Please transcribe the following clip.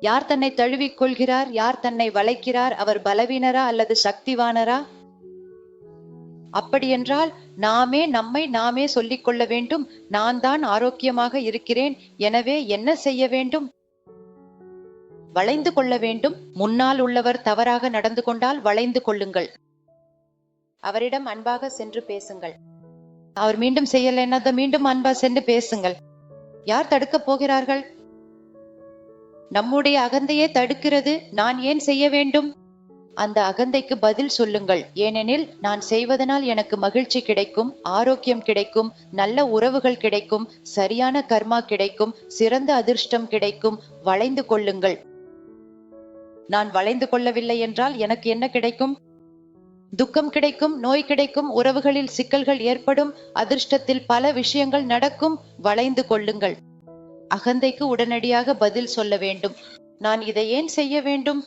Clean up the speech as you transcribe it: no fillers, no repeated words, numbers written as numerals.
யார் தன்னை தழுவிக் கொள்கிறார்? யார் தன்னை வளைக்கிறார்? அவர் பலவீனரா அல்லது சக்திவானரா? அப்படியென்றால் நாமே நம்மை நாமே சொல்லிக் கொள்ள வேண்டும். நான் தான் ஆரோக்கியமாக இருக்கிறேன், எனவே என்ன செய்ய வேண்டும்? வளைந்து கொள்ள வேண்டும். முன்னால் உள்ளவர் தவறாக நடந்து கொண்டால் வளைந்து கொள்ளுங்கள். அவரிடம் அன்பாக சென்று பேசுங்கள். அவர் மீண்டும் செய்யலைன்னா மீண்டும் அன்பா சென்று பேசுங்கள். யார் தடுக்கப் போகிறார்கள்? நம்முடைய அகந்தையே தடுக்கிறது. நான் ஏன் செய்ய வேண்டும்? அந்த அகந்தைக்கு பதில் சொல்லுங்கள். ஏனெனில் நான் செய்வதனால் எனக்கு மகிழ்ச்சி கிடைக்கும், ஆரோக்கியம் கிடைக்கும், நல்ல உறவுகள் கிடைக்கும், சரியான கர்மா கிடைக்கும், சிறந்த அதிர்ஷ்டம் கிடைக்கும். வளைந்து கொள்ளுங்கள். நான் வளைந்து கொள்ளவில்லை என்றால் எனக்கு என்ன கிடைக்கும்? துக்கம் கிடைக்கும், நோய் கிடைக்கும், உறவுகளில் சிக்கல்கள் ஏற்படும், அதிர்ஷ்டத்தில் பல விஷயங்கள் நடக்கும். வளைந்து கொள்ளுங்கள். அகந்தைக்கு உடனடியாக பதில் சொல்ல வேண்டும். நான் இதை ஏன் செய்ய வேண்டும்?